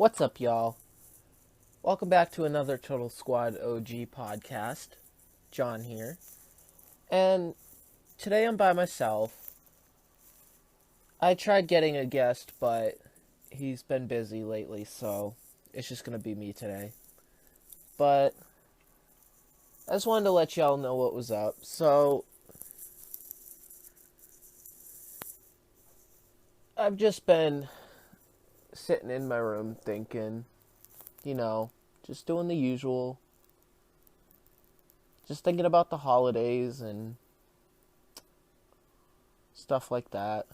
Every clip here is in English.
What's up, y'all? Welcome back to another Total Squad OG podcast. John here. And today I'm by myself. I tried getting a guest, but he's been busy lately, so it's just gonna be me today. But I just wanted to let y'all know what was up. So, I've just been sitting in my room thinking, you know, just doing the usual. Just thinking about the holidays and stuff like that.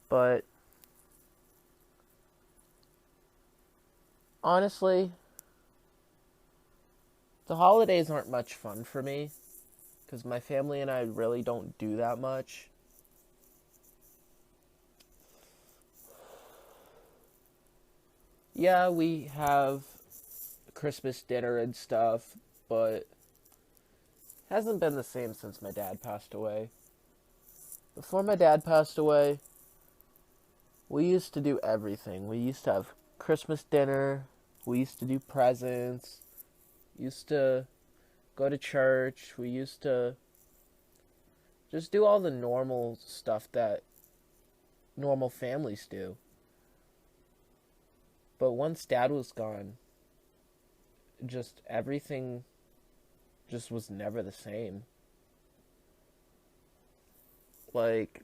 But honestly, the holidays aren't much fun for me because my family and I really don't do that much. Yeah, we have Christmas dinner and stuff, but it hasn't been the same since my dad passed away. Before my dad passed away, we used to do everything. We used to have Christmas dinner, we used to do presents, used to go to church, we used to just do all the normal stuff that normal families do. But once dad was gone, just everything just was never the same. Like,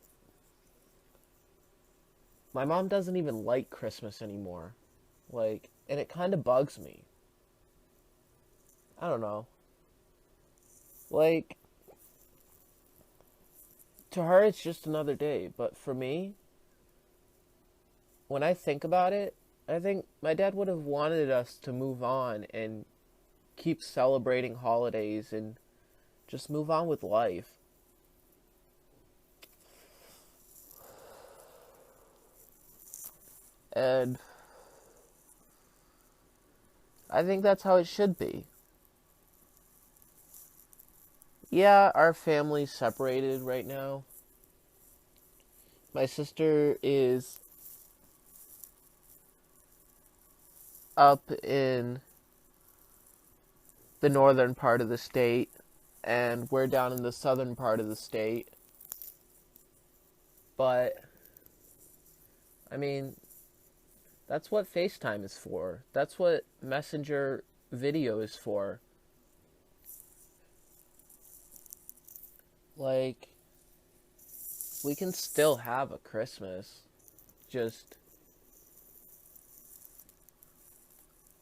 my mom doesn't even like Christmas anymore. Like, and it kind of bugs me. I don't know. Like, to her, it's just another day. But for me, when I think about it, I think my dad would have wanted us to move on and keep celebrating holidays and just move on with life. And I think that's how it should be. Yeah, our family's separated right now. My sister is up in the northern part of the state, and we're down in the southern part of the state. But, I mean, that's what FaceTime is for. That's what Messenger video is for. Like, we can still have a Christmas. Just,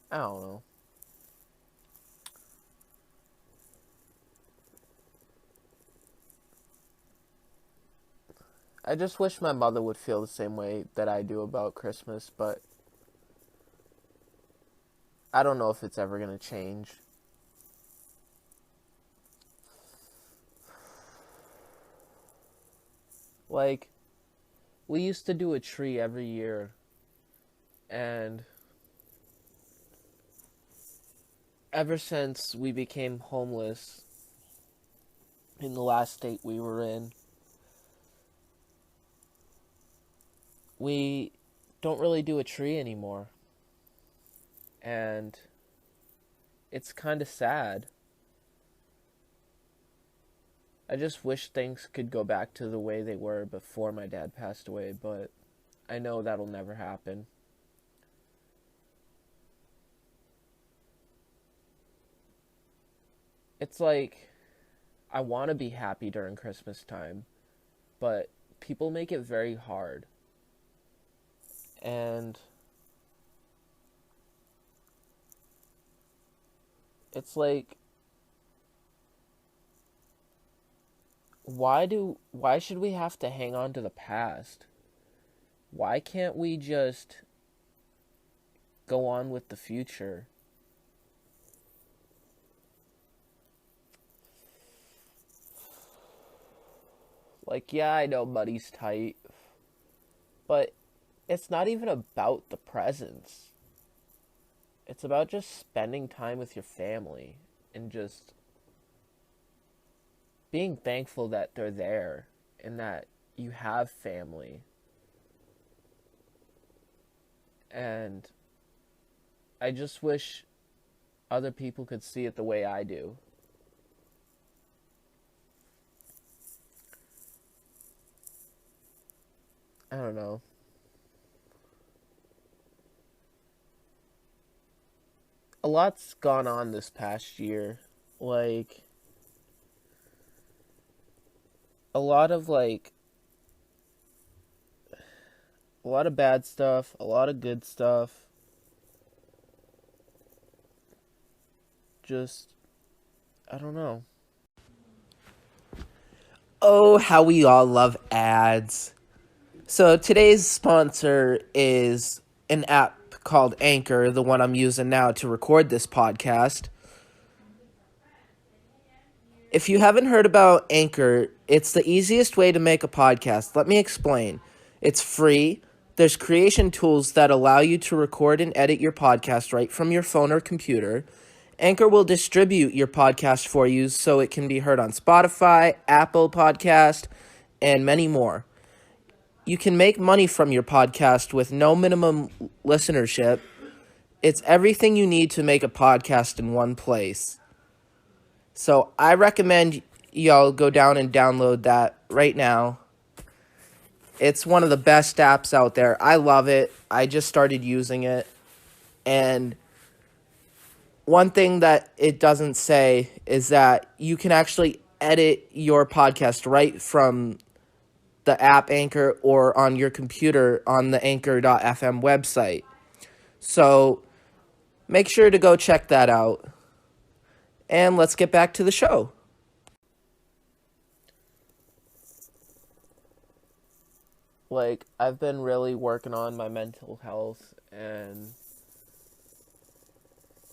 I don't know. I just wish my mother would feel the same way that I do about Christmas, but I don't know if it's ever going to change. Like, we used to do a tree every year, and ever since we became homeless in the last state we were in, we don't really do a tree anymore. And it's kind of sad. I just wish things could go back to the way they were before my dad passed away, but I know that'll never happen. It's like, I want to be happy during Christmas time, but people make it very hard. And it's like, why should we have to hang on to the past? Why can't we just go on with the future? Like, yeah, I know money's tight, but it's not even about the presents. It's about just spending time with your family and just being thankful that they're there and that you have family. And I just wish other people could see it the way I do. I don't know. A lot's gone on this past year. Like, a lot of, like, a lot of bad stuff, a lot of good stuff. Just, I don't know. Oh, how we all love ads. So today's sponsor is an app called Anchor, the one I'm using now to record this podcast. If you haven't heard about Anchor, it's the easiest way to make a podcast. Let me explain. It's free. There's creation tools that allow you to record and edit your podcast right from your phone or computer. Anchor will distribute your podcast for you so it can be heard on Spotify, Apple Podcast, and many more. You can make money from your podcast with no minimum listenership. It's everything you need to make a podcast in one place. So I recommend y'all go down and download that right now. It's one of the best apps out there. I love it. I just started using it. And one thing that it doesn't say is that you can actually edit your podcast right from the app Anchor or on your computer on the anchor.fm website. So make sure to go check that out. And let's get back to the show. Like, I've been really working on my mental health and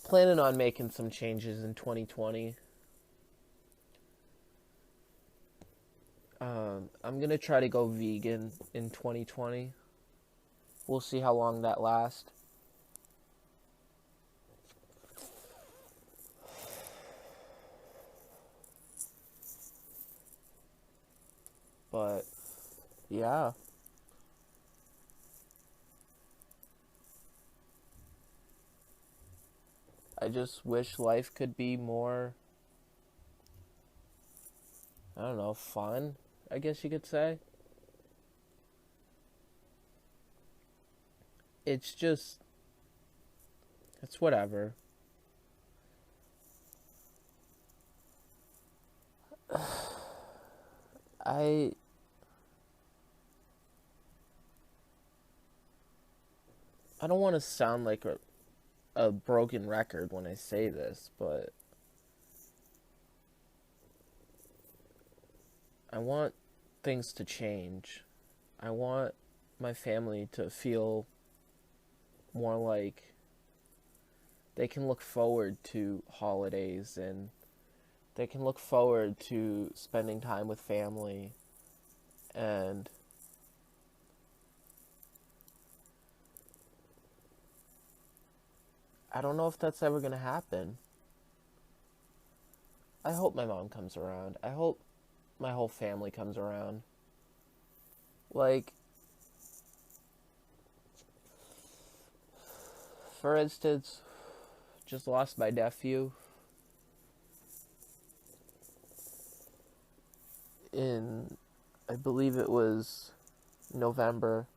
planning on making some changes in 2020. I'm going to try to go vegan in 2020. We'll see how long that lasts. But, yeah. I just wish life could be more, I don't know, fun, I guess you could say. It's just, it's whatever. I I don't want to sound like a broken record when I say this, but I want things to change. I want my family to feel more like they can look forward to holidays and they can look forward to spending time with family. And I don't know if that's ever going to happen. I hope my mom comes around. I hope my whole family comes around. Like, for instance, just lost my nephew in, I believe it was November.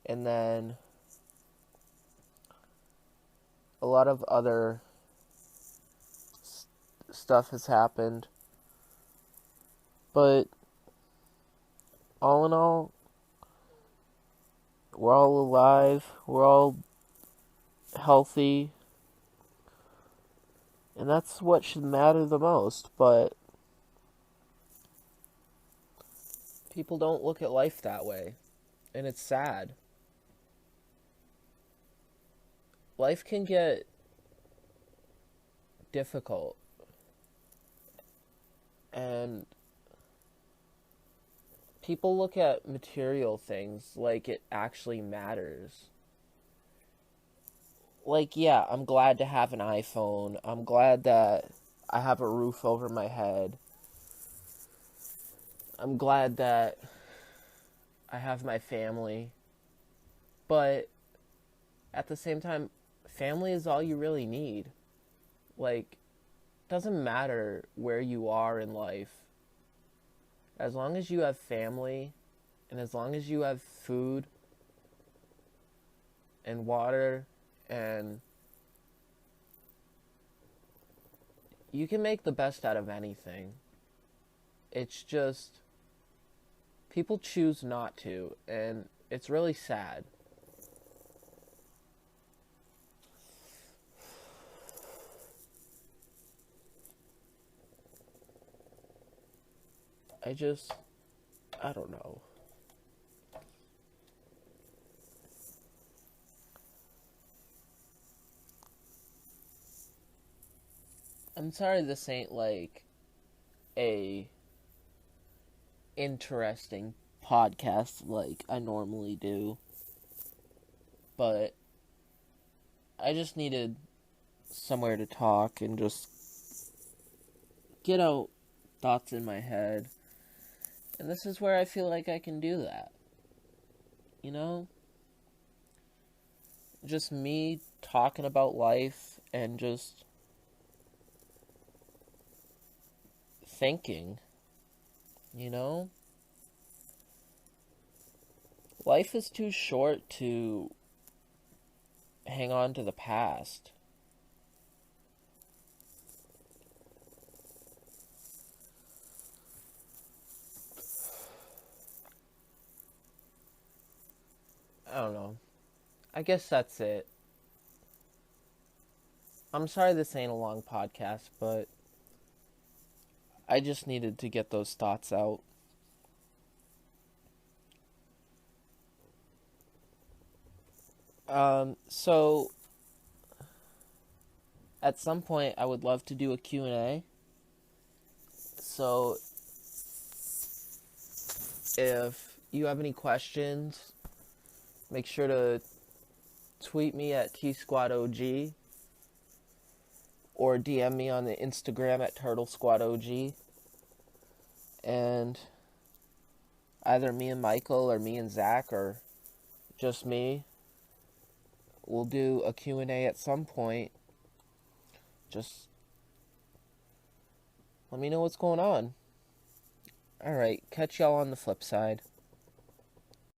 And then a lot of other stuff has happened. But all in all, we're all alive. We're all healthy. And that's what should matter the most. But people don't look at life that way. And it's sad. Life can get difficult. And people look at material things like it actually matters. Like, yeah, I'm glad to have an iPhone. I'm glad that I have a roof over my head. I'm glad that I have my family. But at the same time, family is all you really need. Like, doesn't matter where you are in life. As long as you have family and as long as you have food and water, and you can make the best out of anything. It's just people choose not to, and it's really sad. I just, I don't know. I'm sorry this ain't like a interesting podcast like I normally do, but I just needed somewhere to talk and just get out thoughts in my head. And this is where I feel like I can do that. You know? Just me talking about life and just thinking, you know? Life is too short to hang on to the past. I don't know. I guess that's it. I'm sorry this ain't a long podcast, but I just needed to get those thoughts out. So at some point I would love to do a Q&A. So if you have any questions, make sure to tweet me at TSquadOG or DM me on the Instagram at TurtleSquadOG. And either me and Michael or me and Zach or just me will do a Q&A at some point. Just let me know what's going on. Alright, catch y'all on the flip side.